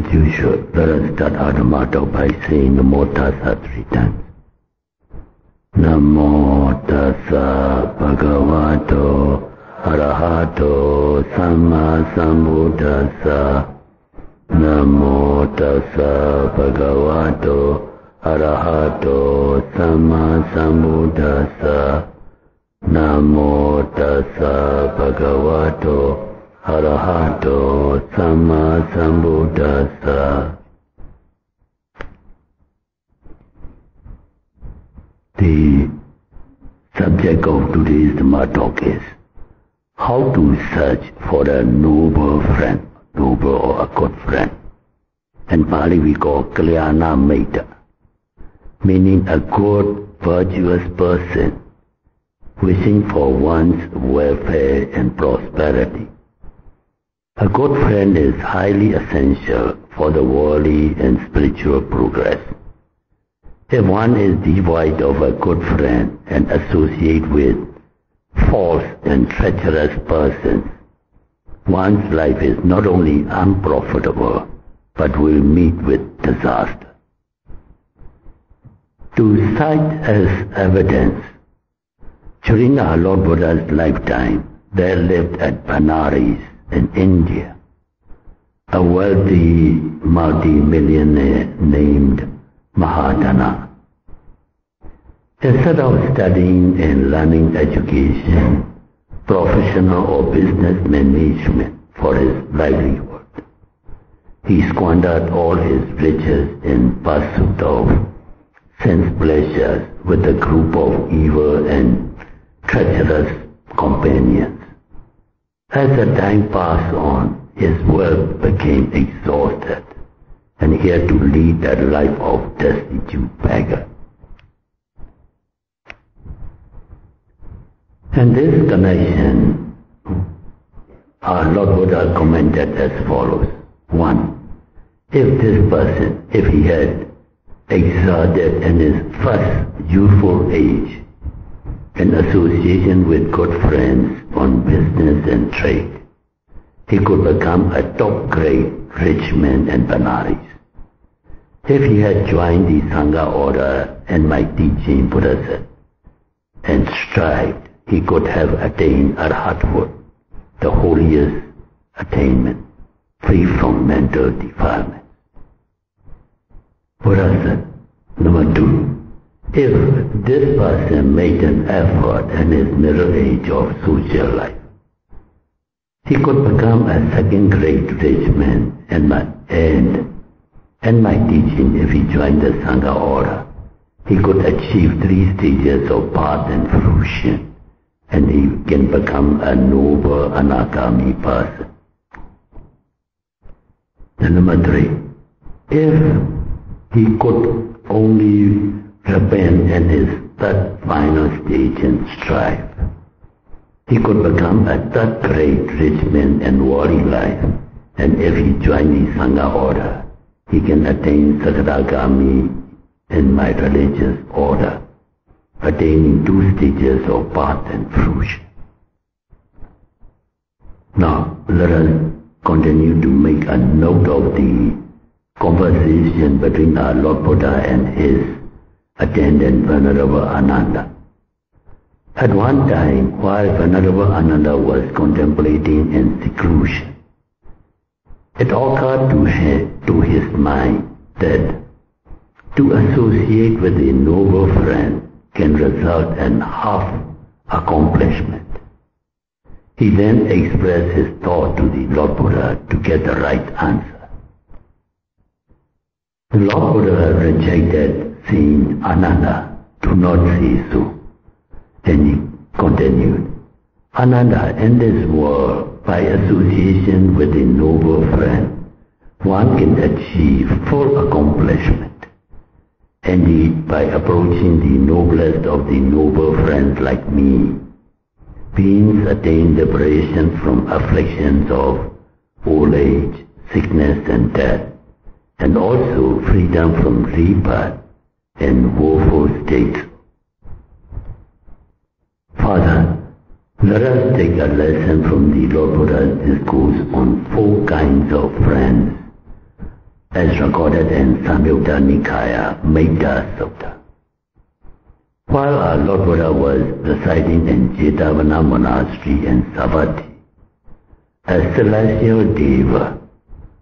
As usual, let us start our Dhamma talk by saying Namo Tassa 3 times. Namo Tassa Bhagavato Arahato Samma Sambuddhassa. Namo Tassa Bhagavato Arahato Samma Sambuddhassa. Namo Tassa Bhagavato Arahato Samma Sambuddhassa. The subject of today's Dhamma talk is how to search for a noble friend, noble or a good friend. In Pali we call Kalyana Metta, meaning a good, virtuous person wishing for one's welfare and prosperity. A good friend is highly essential for the worldly and spiritual progress. If one is devoid of a good friend and associate with false and treacherous persons, one's life is not only unprofitable, but will meet with disaster. To cite as evidence, during our Lord Buddha's lifetime, there lived at Benares in India a wealthy multi-millionaire named Mahadana. Instead of studying and learning education, professional or business management for his livelihood, he squandered all his riches in pursuit of sense pleasures with a group of evil and treacherous companions. As the time passed on, his wealth became exhausted, and he had to lead a life of destitute beggar. In this connection, our Lord Buddha commented as follows. 1. If this person, if he had exerted in his first youthful age in association with good friends on business and trade, he could become a top-grade rich man in Benares. If he had joined the Sangha order and my teaching Buddhism and strived, he could have attained arhathood, the holiest attainment, free from mental defilement. Buddha said, number 2, if this person made an effort in his middle age of social life, he could become a second-grade rich man and my teaching, if he joined the Sangha order, he could achieve 3 stages of path and fruition, and he can become a noble anagami person. And number 3, if he could only repent in his third final stage and strive, he could become a third-grade rich man in worldly life, and if he joined the Sangha order, he can attain Sakadagami in my religious order, attaining 2 stages of path and fruition. Now, let us continue to make a note of the conversation between our Lord Buddha and his attendant Venerable Ananda. At one time, while Venerable Ananda was contemplating in seclusion, it occurred to his mind that to associate with a noble friend can result in half accomplishment. He then expressed his thought to the Lord Buddha to get the right answer. The Lord Buddha rejected, saying, Ananda, do not say so. Then he continued, Ananda, in this world, by association with a noble friend, one can achieve full accomplishment. Indeed, by approaching the noblest of the noble friends like me, beings attain liberation from afflictions of old age, sickness and death, and also freedom from rebirth and woeful states. Father, let us take a lesson from the Lord Buddha's discourse on 4 kinds of friends as recorded in Samyutta Nikaya Metta Sutta. While our Lord Buddha was residing in Jetavana Monastery in Savatthi, a celestial deva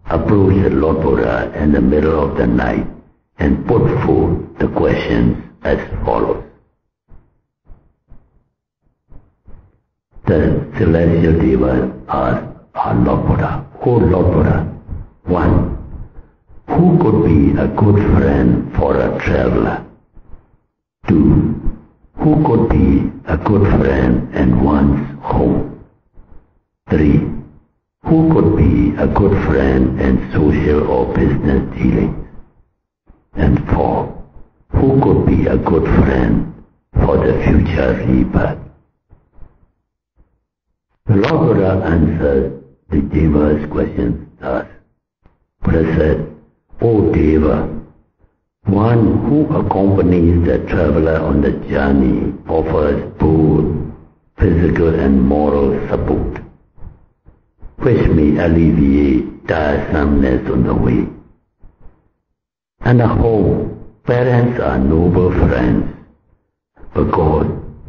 approached the Lord Buddha in the middle of the night and put forth the questions as follows. The celestial deva asked our Lord Buddha, "O Lord Buddha, 1. Who could be a good friend for a traveler? 2. Who could be a good friend in one's home? 3. Who could be a good friend in social or business dealings? And 4. Who could be a good friend for the future rebirth?" The Lord Buddha answered the Deva's questions thus. Buddha said, "O Deva, one who accompanies the traveler on the journey offers both physical and moral support, which may alleviate tiresomeness on the way. And at home, parents are noble friends because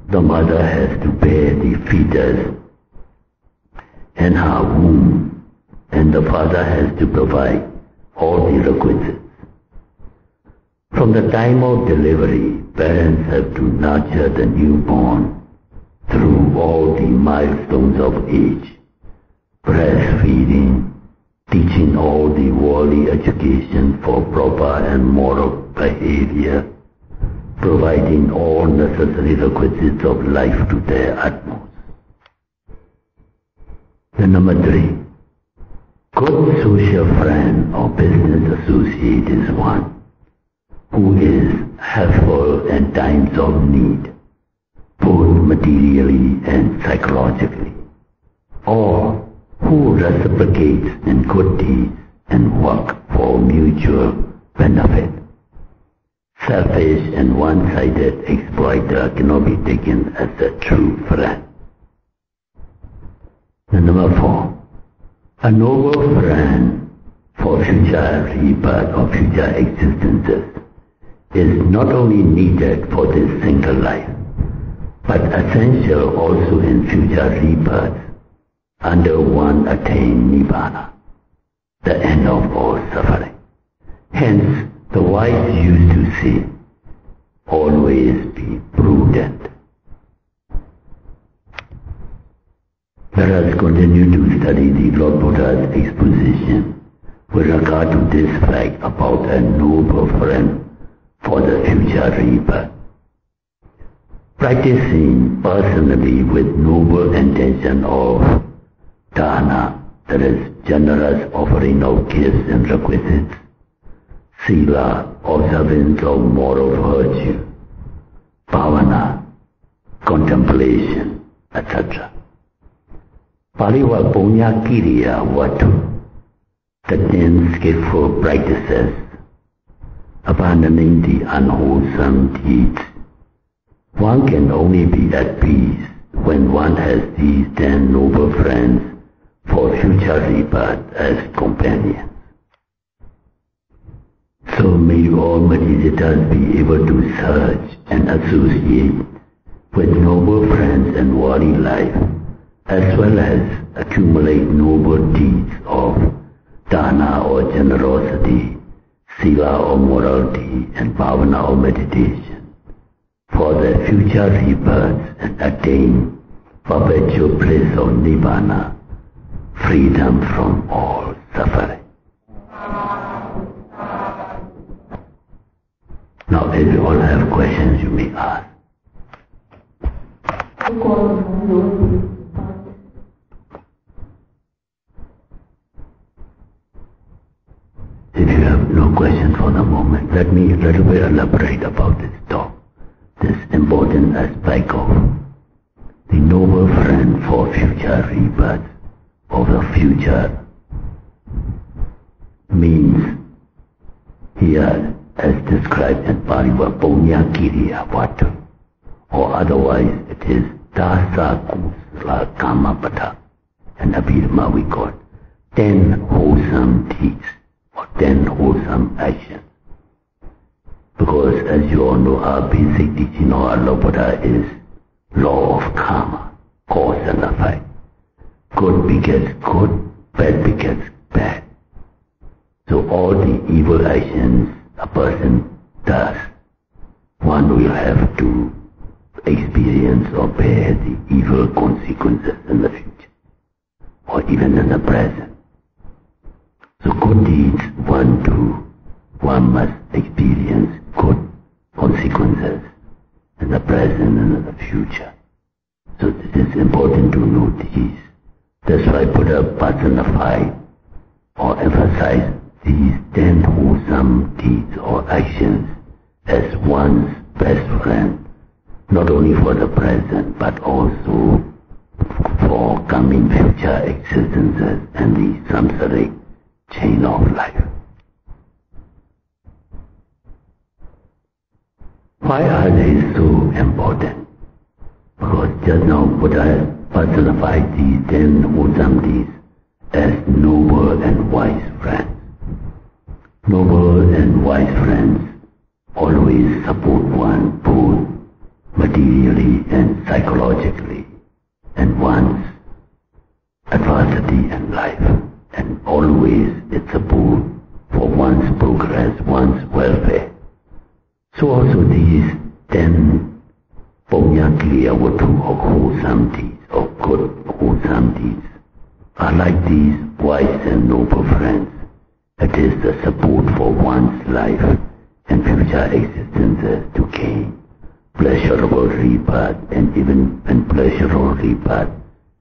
the mother has to bear the fetus in her womb and the father has to provide all the requisites. From the time of delivery, parents have to nurture the newborn through all the milestones of age, breastfeeding, teaching all the worldly education for proper and moral behavior, providing all necessary requisites of life to their utmost. And number 3, good social friend or business associate is one who is helpful in times of need, both materially and psychologically, or who reciprocates in good deeds and work for mutual benefit. Selfish and one-sided exploiter cannot be taken as a true friend. And number 4, a noble friend for future rebirth or future existences is not only needed for this single life, but essential also in future rebirths under one attained Nibbana, the end of all suffering. Hence, the wise used to say, always be prudent. Let us continue to study the Lord Buddha's exposition with regard to this fact about a noble friend for the future rebirth. Practicing personally with noble intention of dana, that is, generous offering of gifts and requisites, sila, observance of moral virtue, bhavana, contemplation, etc. Paliwa punya kiriya vatu, the 10 skillful practices, abandoning the unwholesome deeds. One can only be at peace when one has these 10 noble friends for future rebirth as companions. So may you all meditators be able to search and associate with noble friends and worldly life, as well as accumulate noble deeds of dana or generosity, sila or morality, and bhavana or meditation, for their future rebirths and attain perpetual bliss of nibbana, freedom from all suffering. Now, if you all have questions, you may ask. If you have no question for the moment, let me a little bit elaborate about this talk, this important aspect of the noble friend for future rebirth, of the future, means here as described in Pali Punya Kiriya Vatu, or otherwise it is Dasa Kusala Kamapata, and Abhidhamma we call 10 wholesome deeds or 10 wholesome actions. Because as you all know, our basic teaching of our Lord Buddha is law of karma, cause and effect. Good begets good, bad begets bad. So all the evil actions a person does, one will have to experience or bear the evil consequences in the future, or even in the present. So good deeds one must experience good consequences in the present and in the future. So it is important to note these. That's why Buddha personified or emphasized these 10 wholesome deeds or actions as one's best friend, not only for the present but also for coming future existences and the samsaric chain of life. Why are they so important? Because just now Buddha has personified these 10 wholesome deeds as noble and wise friends. Noble and wise friends always support one both materially and psychologically in one's adversity in life, and always it's support for one's progress, one's welfare. So also these 10 Punya or wholesome deeds, or good wholesome deeds, are like these wise and noble friends. It is the support for one's life and future existences to gain pleasurable rebirth, and even in pleasurable rebirth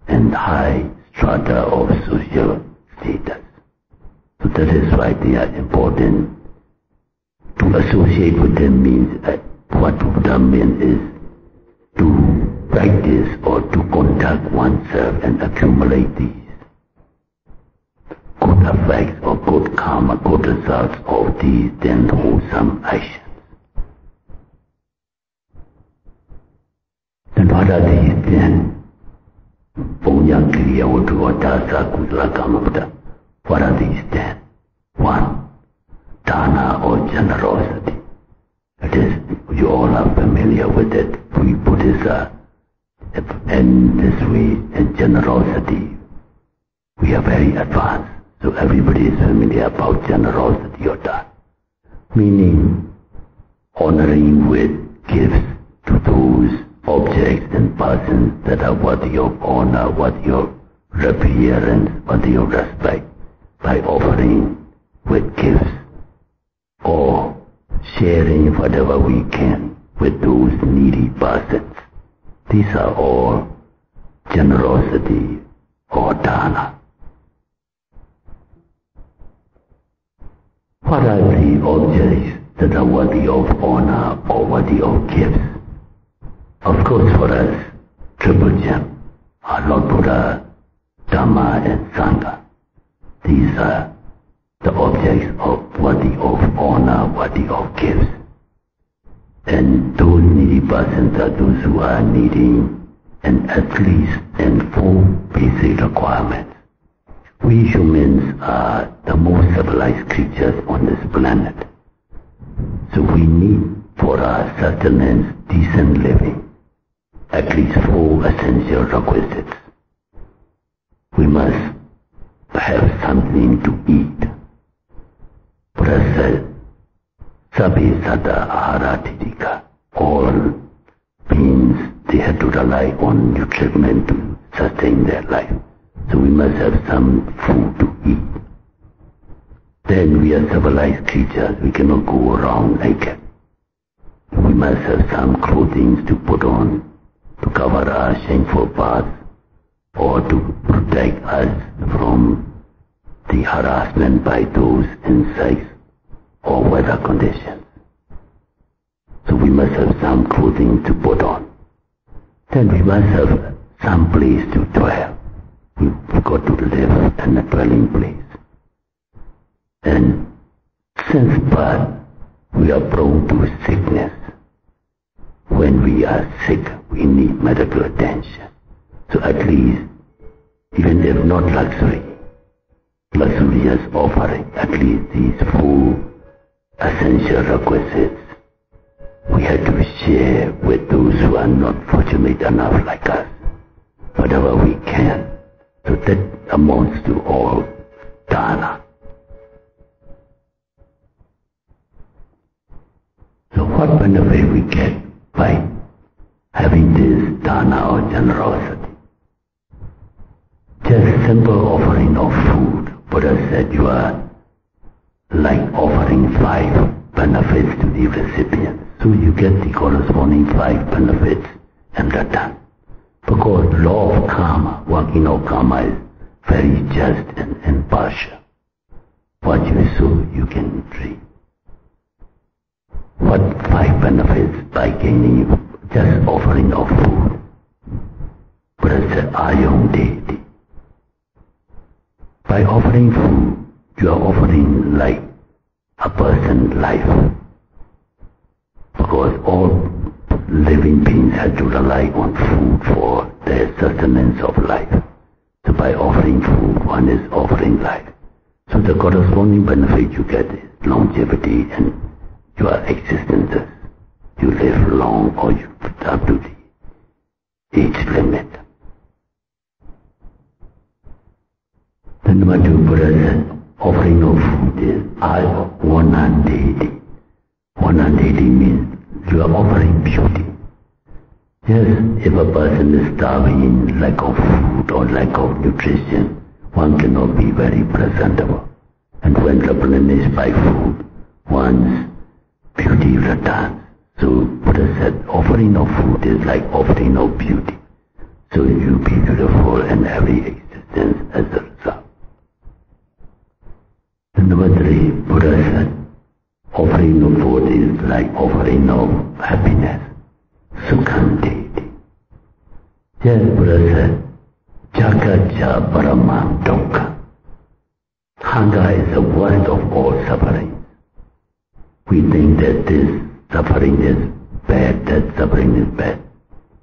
and high strata of social status. So that is why they are important. To associate with them means that what Buddha means is to practice or to conduct oneself and accumulate these good effects or good karma, good results of these 10 wholesome actions. And what are these 10? Punya, Kriya, Uddhava, Dasa, Kusala, Kama, Buddha. What are these 10? 1. Dana or generosity. It is, you all are familiar with it. We Buddhists are, in this way, in generosity, we are very advanced. So everybody is familiar about generosity or dana. Meaning, honoring with gifts to those objects and persons that are worthy of honor, worthy of reverence, worthy of respect, by offering with gifts or sharing whatever we can with those needy persons. These are all generosity or dana. What are the objects that are worthy of honor or worthy of gifts? Of course, for us, Triple Gem, our Lord Buddha, Dhamma and Sangha. These are the objects of worthy of honor, worthy of gifts. And those needy persons are those who are needing and at least in 4 basic requirements. We humans are the most civilized creatures on this planet. So we need for our sustenance, decent living, at least 4 essential requisites. We must have something to eat. Buddha said, Sabhi Sada Ahara Tidika. All beings, they have to rely on nutriment to sustain their life. So we must have some food to eat. Then we are civilized creatures, we cannot go around naked. We must have some clothing to put on to cover our shameful past or to protect us from the harassment by those insects or weather conditions. So we must have some clothing to put on. Then we must have some place to dwell. We've got to live in a dwelling place. And since birth, we are prone to sickness. When we are sick, we need medical attention. So at least, even if not luxury luxurious offering, at least these 4 essential requisites, we have to share with those who are not fortunate enough like us, whatever we can. So that amounts to all dana. So what benefit we get by having this dana or generosity? Just simple offering of food. Buddha said you are like offering 5 benefits to the recipient. So you get the corresponding 5 benefits in return. Because law of karma, working of karma is very just and impartial. What you sow, you can reap. What 5 benefits by gaining just offering of food? Buddha said, ayong deity. By offering food, you are offering like a person's life. Because all living beings have to rely on food for their sustenance of life. So by offering food, one is offering life. So the corresponding benefit you get is longevity and your existences. You live long or you put up to the age limit. The number 2 Buddha said, offering of food is Sunanda. Sunanda means you are offering beauty. Yes, if a person is starving in lack of food or lack of nutrition, one cannot be very presentable. And when replenished by food, one's beauty returns. So Buddha said, offering of food is like offering of beauty. So you be beautiful in every existence as a result. And number 3, Buddha said, offering of food is like offering of happiness. Sunanda. Yes, Buddha said, Jagaja Paramam Dukkha. Hunger is the worst of all suffering. We think that this suffering is bad, that suffering is bad.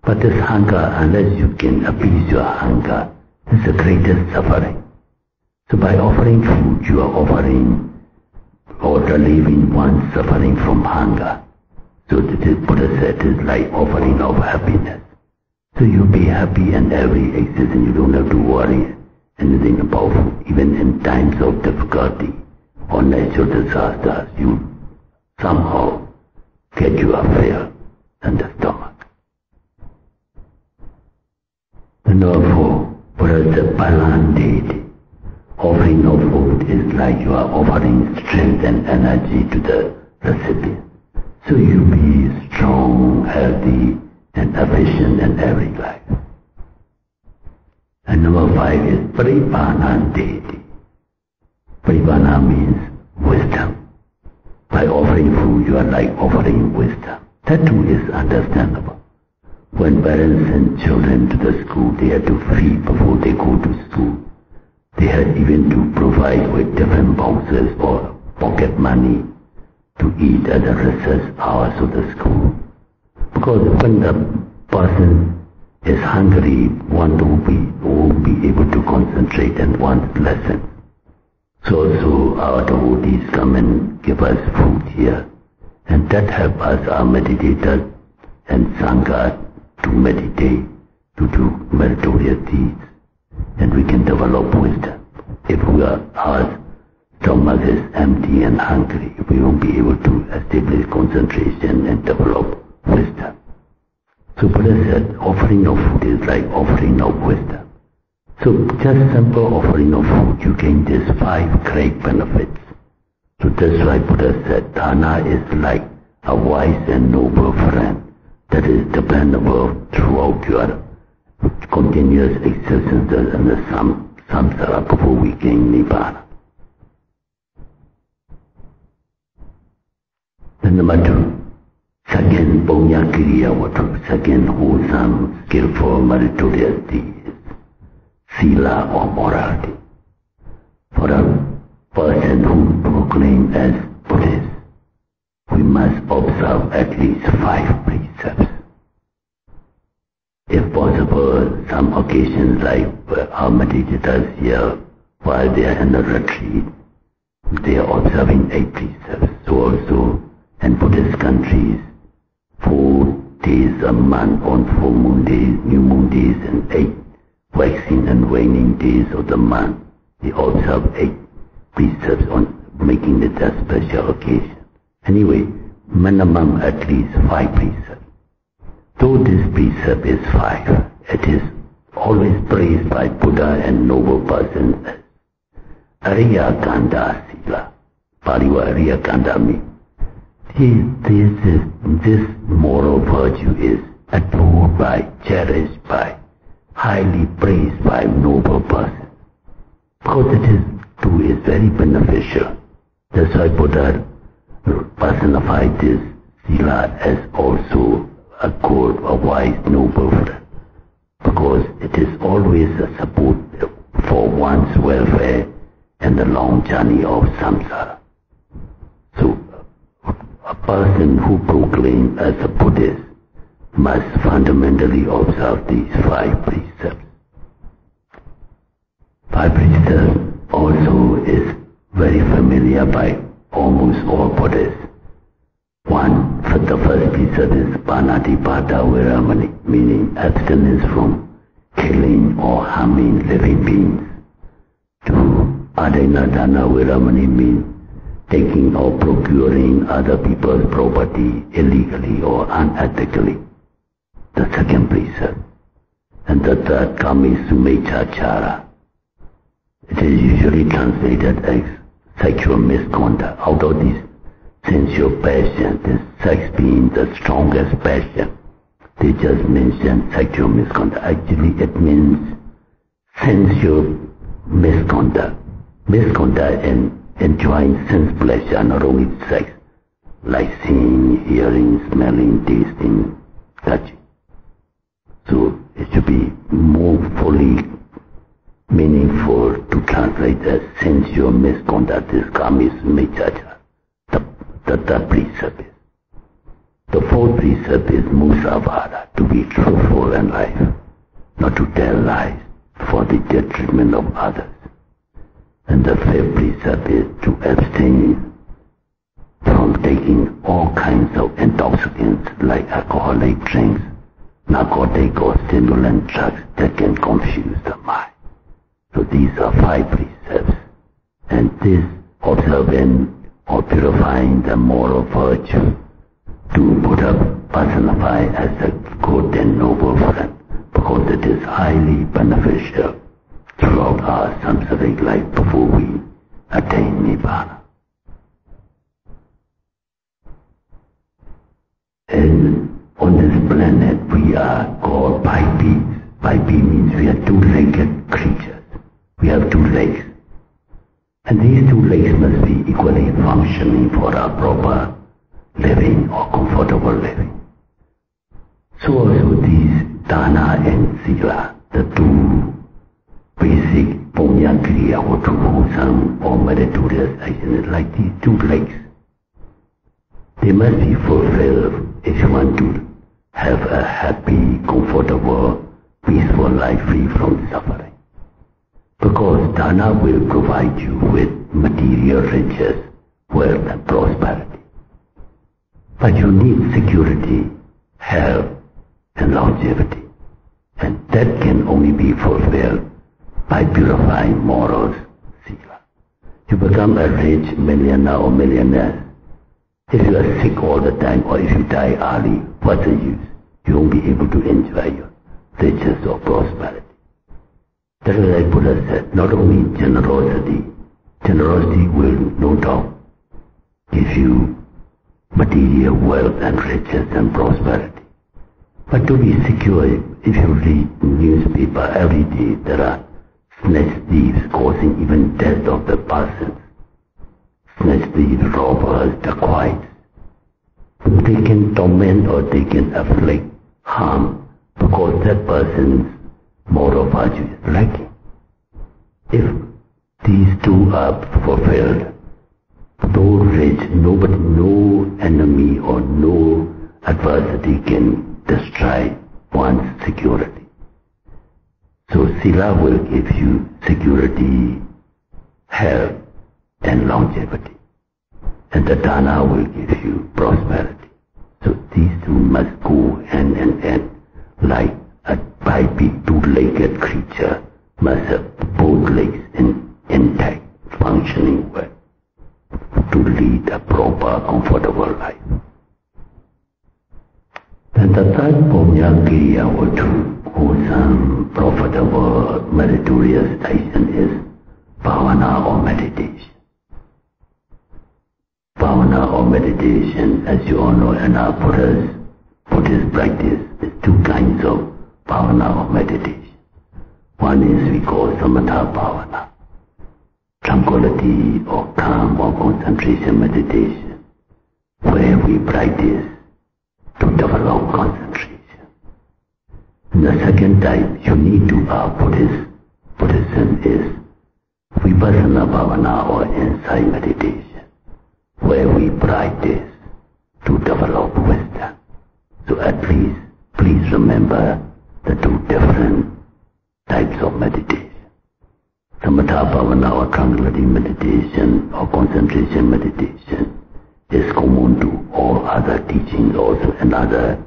But this hunger, unless you can appease your hunger, is the greatest suffering. So by offering food, you are offering or relieving one's suffering from hunger. So this Buddha said is like offering of happiness. So you'll be happy in every existence. You don't have to worry anything about food. Even in times of difficulty or natural disasters, you somehow get your fill in the stomach. And therefore, Buddha said, Balandeti. Offering of food is like you are offering strength and energy to the recipient. So you be strong, healthy, and efficient in every life. And number 5 is Paripanandeti. Paripana means wisdom. By offering food, you are like offering wisdom. That too is understandable. When parents send children to the school, they have to feed before they go to school. They had even to provide with different boxes or pocket money to eat at the recess hours of the school. Because when the person is hungry, one won't be able to concentrate on one's lesson. So our devotees come and give us food here, and that helps us, our meditators and Sangha, to meditate, to do meritorious deeds. And we can develop wisdom. If our stomach is empty and hungry, we won't be able to establish concentration and develop wisdom. So Buddha said, offering of food is like offering of wisdom. So just simple offering of food, you gain these 5 great benefits. So that's why Buddha said, dana is like a wise and noble friend that is dependable throughout your continuous existence in the samsara before we gain nibbana. And number 2, second punya kiriya vatu, second wholesome, skillful, meritorious deeds, sila or morality. For a person who proclaims as Buddhist, we must observe at least 5 precepts. If possible, some occasions like our meditators here while they are in a retreat, they are observing 8 precepts. So also in Buddhist countries, 4 days a month on full moon days, new moon days, and 8 waxing and waning days of the month, they observe 8 precepts on making it a special occasion. Anyway, minimum at least 5 precepts. Though this precept is 5, it is always praised by Buddha and noble persons as Ariya Kanda Sila. Paliwa Ariya Kanda means this moral virtue is adored by, cherished by, highly praised by noble persons. Because it is very beneficial. That's why Buddha personified this Sila as also a good, a wise, noble friend. Because it is always a support for one's welfare and the long journey of samsara. So, a person who proclaims as a Buddhist must fundamentally observe these 5 precepts. 5 precepts also is very familiar by almost all Buddhists. The first precept is Panatipata Viramani, meaning abstinence from killing or harming living beings. 2. Adinadana Viramani means taking or procuring other people's property illegally or unethically. The second precept. And the third, Kamisumechachara. It is usually translated as sexual misconduct. Out of these sensual passion, this sex being the strongest passion, they just mention sexual misconduct. Actually, it means sensual misconduct. Misconduct in enjoying sense pleasure, not only sex, like seeing, hearing, smelling, tasting, touching. So it should be more fully meaningful to translate as sensual misconduct is Kamisumechachara. The third precept is. The fourth precept is Musavada, to be truthful in life, not to tell lies for the detriment of others. And the fifth precept is to abstain from taking all kinds of intoxicants like alcoholic drinks, narcotic or stimulant drugs that can confuse the mind. So these are 5 precepts, and this observing or purifying the moral virtue to Buddha personify as a good and noble friend, because it is highly beneficial throughout our samsaric life before we attain Nibbana. And on this planet we are called bipeds. Biped means we are 2-legged creatures. We have 2 legs. And these 2 legs must be equally functioning for our proper living or comfortable living. So also these dana and sila, the 2 basic punya kriya or true wholesome or meritorious actions, like these 2 legs, they must be fulfilled if you want to have a happy, comfortable, peaceful life free from suffering. Because dana will provide you with material riches, wealth and prosperity. But you need security, health and longevity. And that can only be fulfilled by purifying morals, sila. You become a rich millionaire or millionaire. If you are sick all the time or if you die early, what's the use? You won't be able to enjoy your riches or prosperity. That is like Buddha said, not only generosity will no doubt give you material wealth and riches and prosperity. But to be secure, if you read newspaper every day, there are snatch thieves causing even death of the persons. Snatch thieves, robbers, dacoits. They can torment or they can afflict harm because that person's moral virtue is lacking. If these 2 are fulfilled, though rich, no enemy or no adversity can destroy one's security. So sila will give you security, health, and longevity. And the dana will give you prosperity. So these two must go hand in hand, like a biped two-legged creature must have both legs intact, functioning well, to lead a proper, comfortable life. Then the third punya kriya or wholesome, profitable, meritorious action is bhavana or meditation. Bhavana or meditation, as you all know, in our Buddhist practice, is two kinds of bhavana or meditation. One is we call samatha bhavana, tranquility or calm or concentration meditation, where we practice to develop concentration. And the second type unique to our Buddhism is vipassana bhavana or insight meditation, where we practice to develop wisdom. So at least, please remember the two different types of meditation. Samatha bhavana or tranquility meditation or concentration meditation is common to all other teachings also in other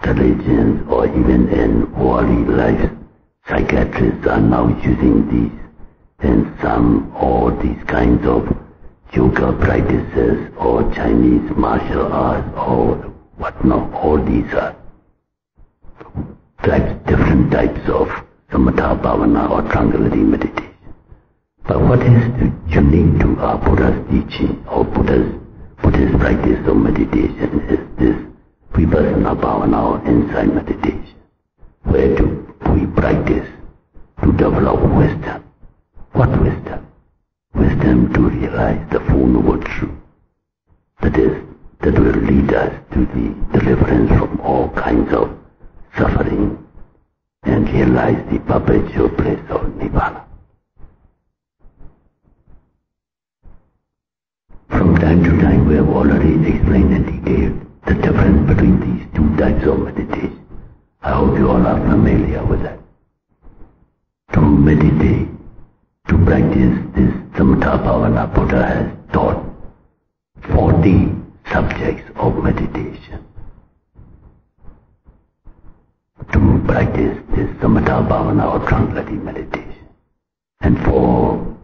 religions or even in worldly life. Psychiatrists are now using these, and some or these kinds of yoga practices or Chinese martial arts or whatnot. All these are different types of samatha bhavana or tranquility meditation. But what is unique to our Buddha's teaching or Buddhist practice of meditation is this vipassana bhavana or insight meditation, where we practice to develop wisdom. What wisdom? Wisdom to realize the Four Noble Truths. That will lead us to the deliverance from all kinds of suffering and realize the perpetual bliss of Nibbana. From time to time we have already explained in detail the difference between these two types of meditation. I hope you all are familiar with that. To meditate, to practice this samatha bhavana, Buddha has taught 40 subjects of meditation. To practice this samatha bhavana or tranquility meditation. And for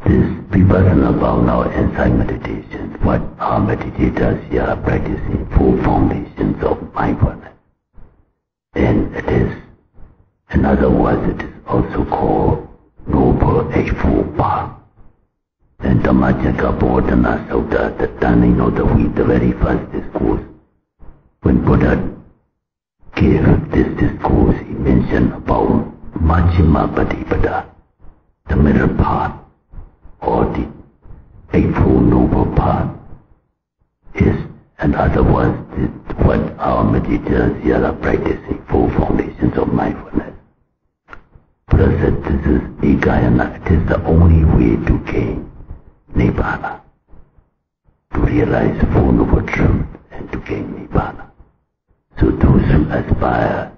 this vipassana bhavana or insight meditation, what our meditators here are practicing 4 foundations of mindfulness. And it is, in other words, it is also called Noble Eightfold Path. And Dhammacakkappavattana Sutta, the turning of the wheel, the very first discourse, when Buddha gave this discourse, he mentioned about Majjhima Patipada, the middle path, or the Eightfold Noble Path, is, in other words, what our meditators here are practicing, 4 foundations of mindfulness. Buddha said this is Ekayana, it is the only way to gain Nibbana, to realize the Four Noble Truths and to gain Nibbana. So those who aspire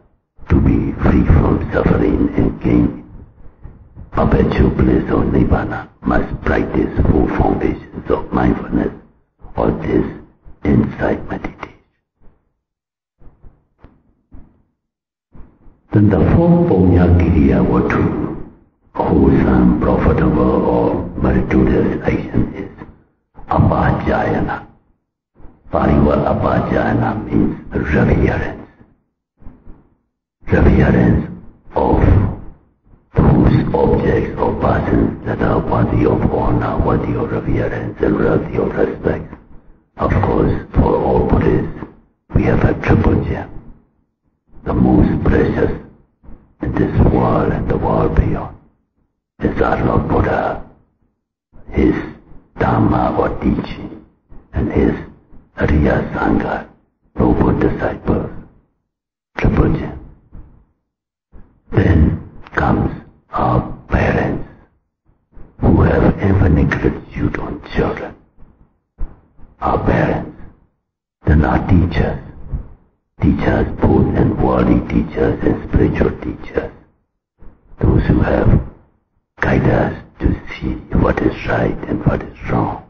to be free from suffering and gain perpetual bliss or Nibbana must practice 4 foundations of mindfulness or this insight meditation. Then the 4th punya kriya or true, wholesome, profitable or meritorious action is apajayana. Pariva apajayana means reverence. Reverence of those objects or persons that are worthy of honor, worthy of reverence and worthy of respect. Of course, for all Buddhists, we have a triple gem, the most precious in this world and the world beyond. Is our Lord Buddha, his Dhamma or teaching, and his Arya Sangha, noble disciples, triple gem. Then comes our parents, who have infinite gratitude on children. Our parents, then our teachers both in worldly teachers and spiritual teachers, those who have guided us to see what is right and what is wrong,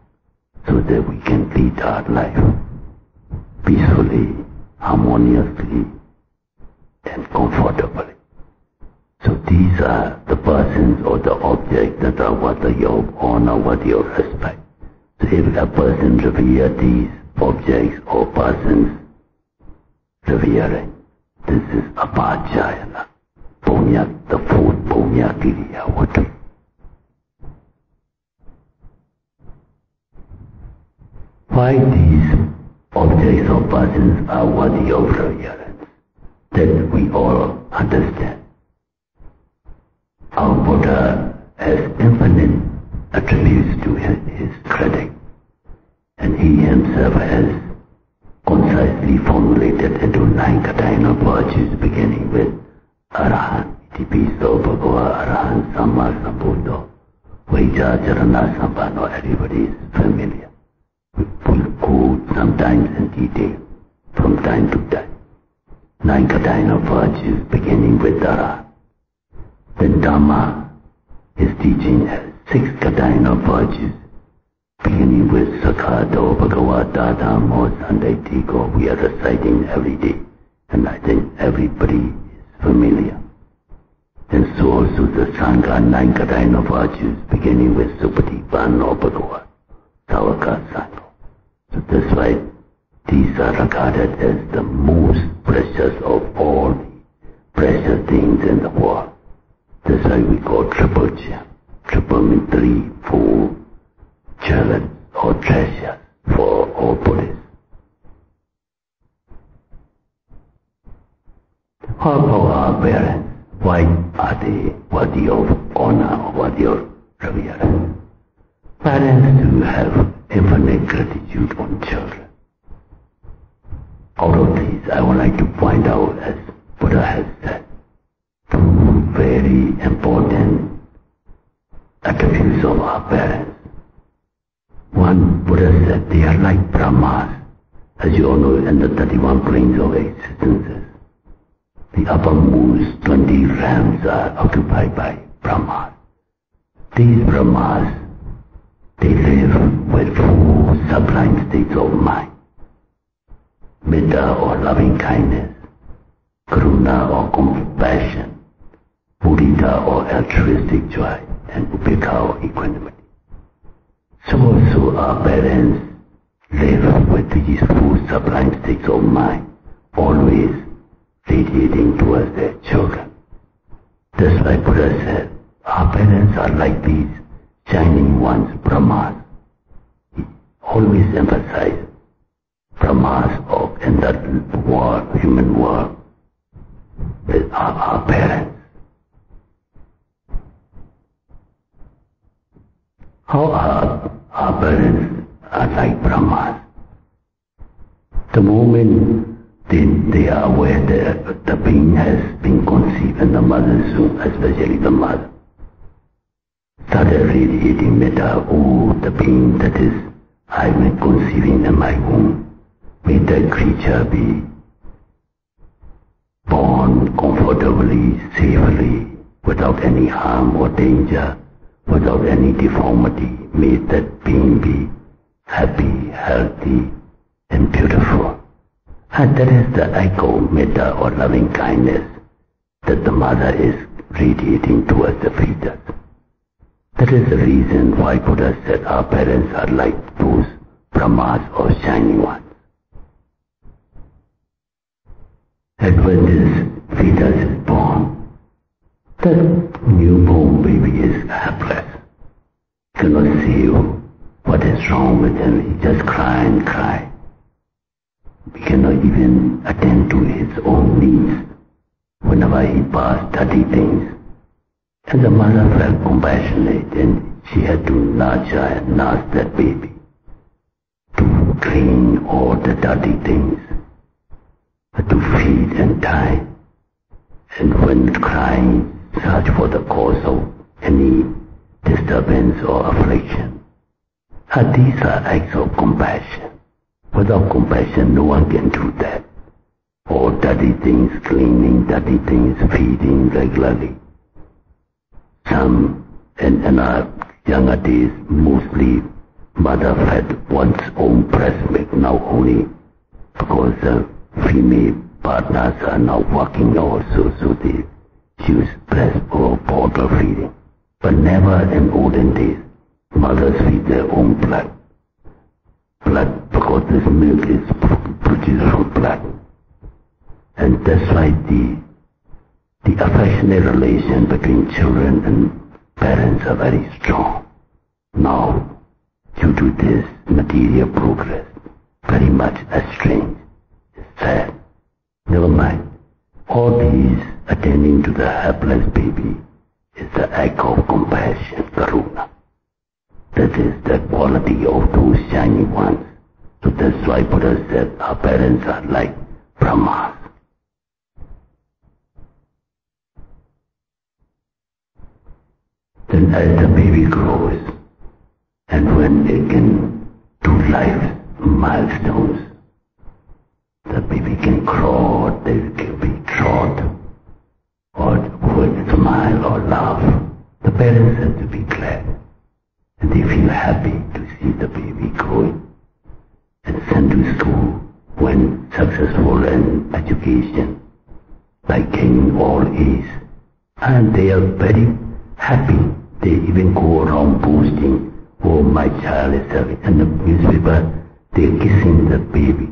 so that we can lead our life peacefully, harmoniously, and comfortably. So these are the persons or the objects that are worthy of honor, worthy of respect. So if a person reveres these objects or persons revering, this is apajayana, punya, the fourth punya kiriya watu. Why these objects or persons are worthy of reverence, that we all understand. Our Buddha has infinite attributes to his credit, and he himself has concisely formulated into 9 cardinal virtues, beginning with Arahant, Itipiso, Bhagava, Arahant, Samma, Sambuddha, Vaija, Charana, Sampano. Everybody is familiar. We will go sometimes in detail from time to time. 9 cardinal virtues, beginning with Arahant. Then Dhamma is teaching us 6 cardinal virtues, beginning with Sakado, Bhagavata, Dhammo, Sandaitigo. We are reciting every day, and I think everybody is familiar. And so also the Sangha, 9 cardinal virtues, beginning with Supatipano, Bhagavad, Savaka, Sangha. So that's why these are regarded as the most precious of all the precious things in the world. That's why we call triple gem. Triple means 3, 4 jewels or treasures for all Buddhists. How about our parents? Why are they worthy of honor or worthy of reverence? Parents do have infinite gratitude on children. Out of these, I would like to point out, as Buddha has said, 2 very important attributes of our parents. One, Buddha said they are like Brahmas, as you all know, in the 31 planes of existences. The uppermost 20 realms are occupied by Brahmas. These Brahmas, they live with 4 sublime states of mind: Metta or loving kindness, Karuna or compassion, Mudita or altruistic joy, and Upekkha or equanimity. So also our parents live with these 4 sublime states of mind, always radiating towards their children. That's why Buddha said, our parents are like these shining ones, Brahmas. He always emphasized Brahmas in that world, human world, with our parents. How our parents are like Brahmas. The moment they are aware that the being has been conceived in the mother's womb, especially the mother, started radiating metta, oh, the being that is I am conceiving in my womb, may that creature be born comfortably, safely, without any harm or danger, without any deformity. May that being be happy, healthy, and beautiful. And that is the echo, metta or loving kindness, that the mother is radiating towards the fetus. That is the reason why Buddha said our parents are like those Brahmas or shining ones. And when this fetus is born, the newborn baby is helpless. Cannot see what is wrong with him. He just cry and cry. He cannot even attend to his own needs whenever he passed dirty things. And the mother felt compassionate, and she had to nurture and nurse that baby to clean all the dirty things, to feed and tie, and when crying, search for the cause of any disturbance or affliction. And these are acts of compassion. Without compassion, no one can do that. All dirty things, cleaning dirty things, feeding regularly. Some And in our younger days, mostly mother fed one's own breast milk, now only because the female partners are now working also, so they use breast or bottle feeding. But never in olden days, mothers feed their own blood. Blood, because this milk is produced from blood. And that's why the affectionate relation between children and parents are very strong. Now, due to this material progress, very much estranged. It's sad. Never mind. All these attending to the helpless baby is the act of compassion, karuna. That is the quality of those shining ones. So that's why Buddha said our parents are like Brahmas. Then as the baby grows, and when it can do life milestones, the baby can crawl, they can be trod, or would smile or laugh. The parents have to be glad, and they feel happy to see the baby growing and sent to school when successful in education, like gaining all A's, and they are very happy. They even go around boasting, oh, my child is having, in the newspaper, they're kissing the baby.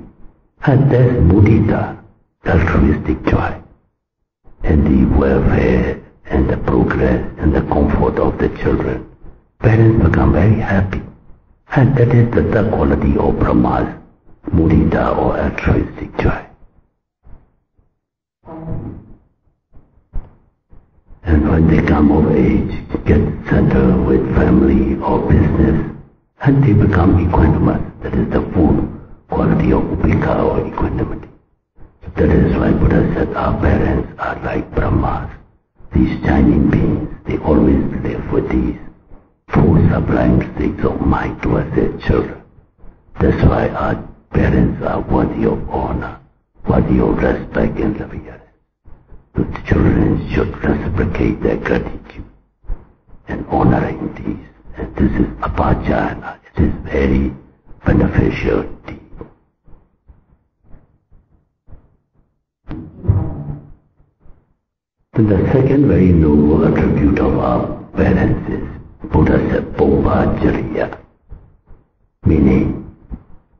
And that's mudita, altruistic joy. And the welfare and the progress and the comfort of the children, parents become very happy. And that is the third quality of Brahma's mudita or altruistic joy. And when they come of age, get settled with family or business, and they become equanimous. That is the full quality of upekha or equanimity. That is why Buddha said our parents are like Brahmas. These shining beings, they always live with these four sublime states of mind towards their children. That's why our parents are worthy of honor, worthy of respect and reverence. The children should reciprocate their gratitude and honoring these. And this is apajana. It is very beneficial deed. Then the second very noble attribute of our parents is Buddha said Bhopajariya, meaning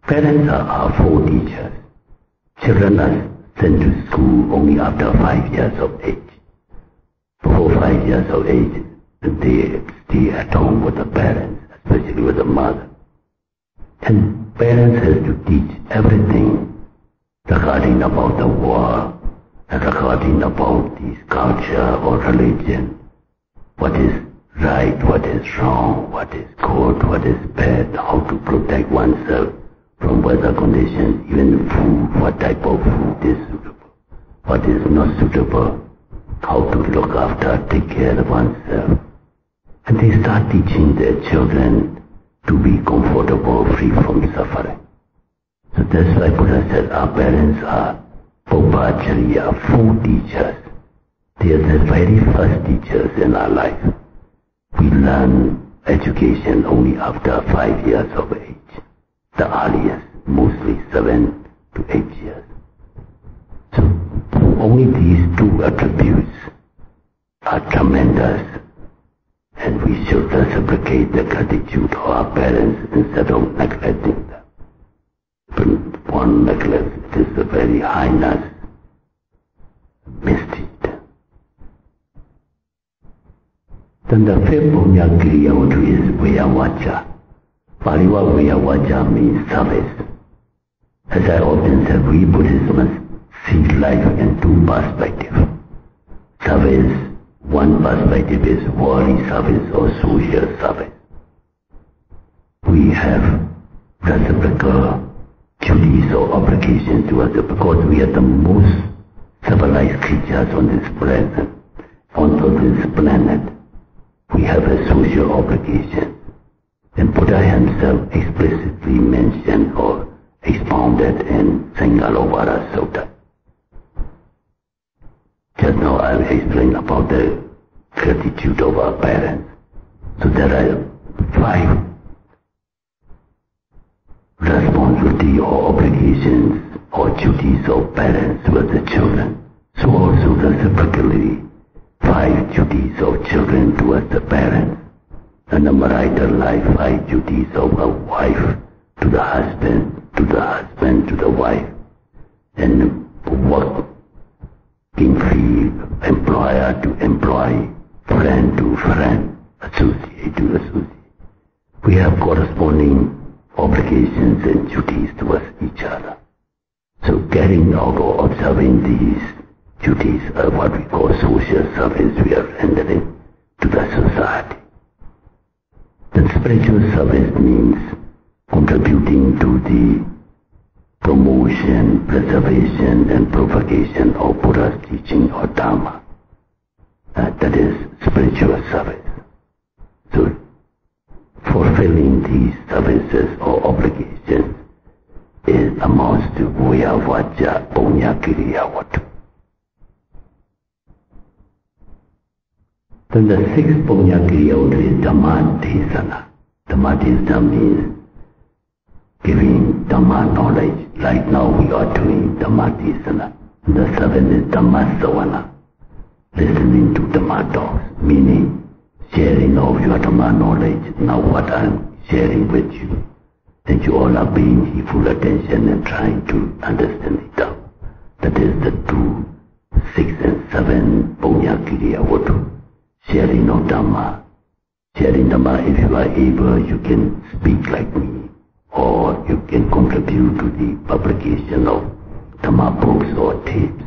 parents are our four teachers. Children are sent to school only after 5 years of age. Before 5 years of age, they stay at home with the parents, especially with the mother. And parents have to teach everything regarding about the world and regarding about this culture or religion. What is right, what is wrong, what is good, what is bad, how to protect oneself from weather conditions, even food, what type of food is suitable, what is not suitable, how to look after, take care of oneself. And they start teaching their children to be comfortable, free from suffering. So that's why Buddha said our parents are Bhopajariya, four teachers. They are the very first teachers in our life. We learn education only after 5 years of age. The earliest, mostly 7 to 8 years. So only these two attributes are tremendous, and we should reciprocate the gratitude of our parents instead of neglecting them. When one neglects, it is a very heinous misdeed. Then the fifth punya kriya is Vayavacha. Paliwa Vayavacha means service. As I often said, we Buddhists must see life in two perspectives. Service, one perspective is worldly service or social service. We have reciprocal duties or obligations to others because we are the most civilized creatures on this planet. We have a social obligation. And Buddha himself explicitly mentioned or expounded in Sangalovara Sutta. Just now I will explain about the gratitude of our parents. So there are 5 responsibility or obligations or duties of parents with the children. So also reciprocally 5 duties of children towards the parents, and a marital life 5 duties of a wife to the husband, to the wife, and working field, employer to employee, friend to friend, associate to associate. We have corresponding obligations and duties towards each other. So carrying out or observing these duties are what we call social service we are rendering to the society. Then spiritual service means contributing to the promotion, preservation and propagation of Buddha's teaching or Dharma. That is spiritual service. So fulfilling these services or obligations amounts to Voya Vacha Punya Kiriya Vatu. Then the 6th Punya Kiriya Vatu is Dhamma Desana. Dhamma Desana means giving Dhamma knowledge. Right now we are doing Dhamma Desana. The 7th is Dhamma Savana, listening to Dhamma talks, meaning sharing of your Dhamma knowledge. Now what I am sharing with you, and you all are paying full attention and trying to understand it out. That is the 2, 6 and 7 Punya Kiriya Vatu. Sharing of Dhamma. Sharing Dhamma, if you are able, you can speak like me, or you can contribute to the publication of Dhamma books or tapes,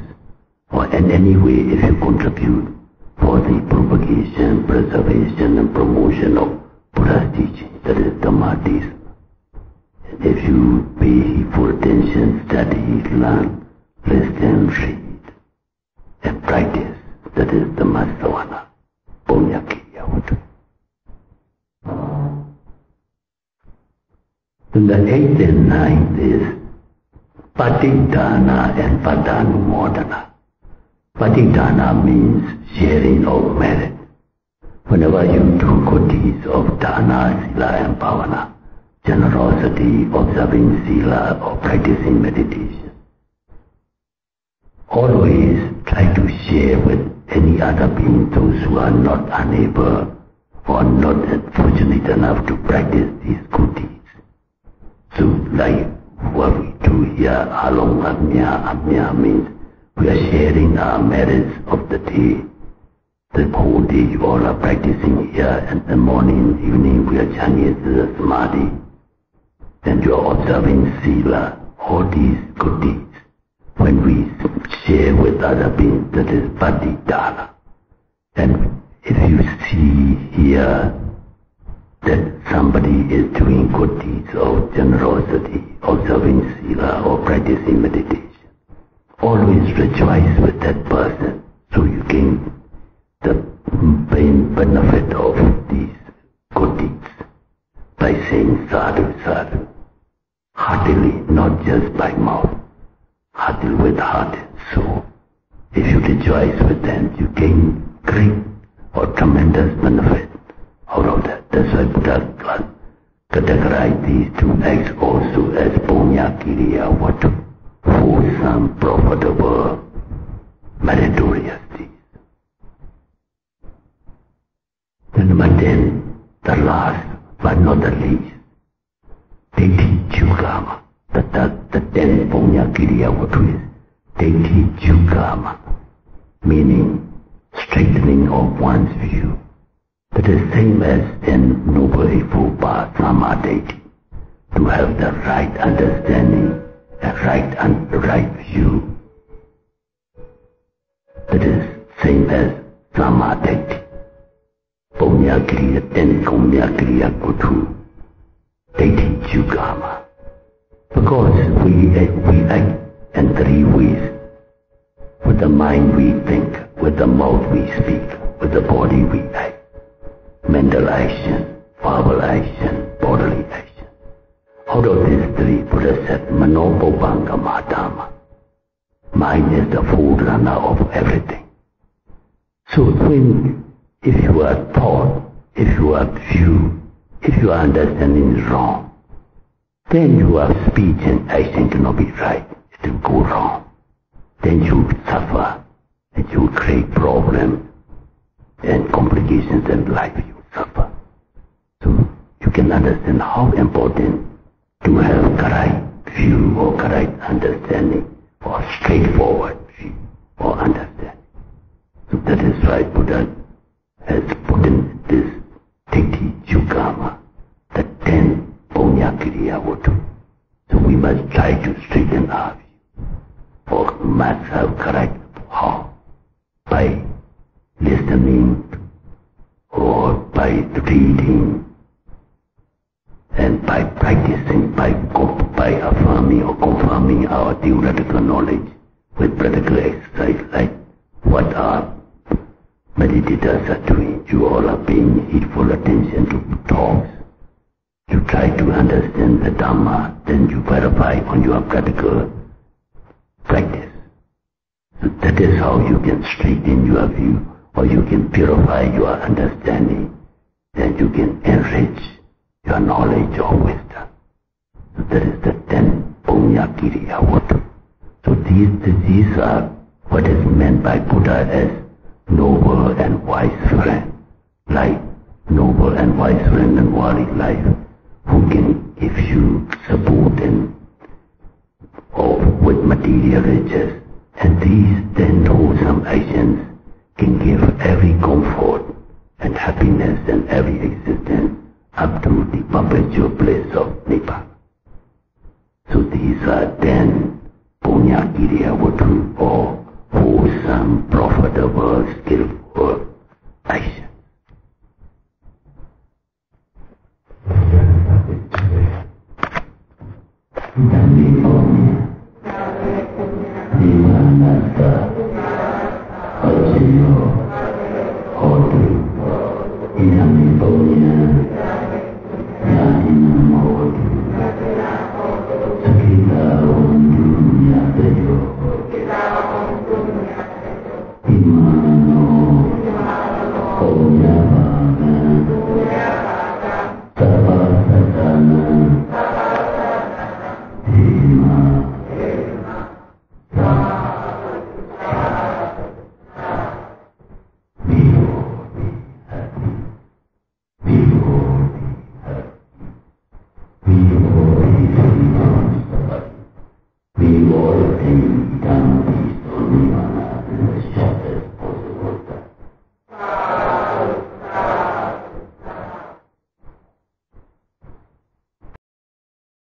or in any way if you contribute for the propagation, preservation and promotion of Buddha's teaching, that is Dhamma Desana. If you pay full attention, study, learn, listen, read, and practice, that is Dhamma Savana, Punya Kiriya Vatu. Then the 8th and 9th is Patidana and Padanumodana. Patidana means sharing of merit. Whenever you do good deeds of dana, sila and bhavana, generosity, observing sila or practicing meditation, always try to share with any other being those who are not unable or not fortunate enough to practice these good deeds. So like what we do here, along Amya means we are sharing our merits of the day. The whole day you all are practicing here, and the morning, evening we are chanting the Samadhi, and you are observing Sila, all these good deeds. When we share with other beings, that is Patidana. And if you see here that somebody is doing good deeds of generosity, observing Sila or practicing meditation, always rejoice with that person, so you gain the benefit of these good deeds by saying sadhu, sadhu, heartily, not just by mouth, heartily with heart and soul. If you rejoice with them, you gain great or tremendous benefit out of that. That's why Buddha categorized these 2 acts also as Punya Kiriya Vatu, wholesome, profitable, meritorious deeds. And number 10, the last but not the least, Deiti Jugama. The 10th Punya Kiriya Vatu is Deiti Jugama, meaning strengthening of one's view. That is same as in Noble Eightfold Path, Samadhi, to have the right understanding and right view. That is same as Samadhi. Punya Kiriya, 10 Punya Kiriya Vatu, Deiti Jugama. Because we act in 3 ways. With the mind we think, with the mouth we speak, with the body we act. Mental action, verbal action, bodily action. Out of these 3, Buddha said, Manobobanga Madama. Mind is the forerunner of everything. So if you are taught if your understanding is wrong, then your speech and action cannot be right. It will go wrong. Then you suffer, and you create problems and complications in life. You suffer. So you can understand how important to have correct view or correct understanding or straightforward view or understanding. So that is why Buddha has put in this Titi Chukama, the 10 Punya Votu. So we must try to straighten our view, or must have correct how? By listening or by reading and by practicing, by affirming or confirming our theoretical knowledge with practical exercise, like what our meditators are doing. You all are paying heedful attention to talks. You try to understand the Dhamma, then you verify on your practical practice. So that is how you can straighten your view, or you can purify your understanding, then you can enrich your knowledge or wisdom. So that is the 10 Punya Kiriya Vatu. So these are what is meant by Buddha as noble and wise friend, like noble and wise friend in worldly life, who can give you support and or with material riches. And these 10 wholesome actions can give every comfort and happiness and every existence up to the perpetual bliss of Nibbana. So these are 10 Punya Kiriya Vatu, or wholesome, profitable, skillful actions. In the name of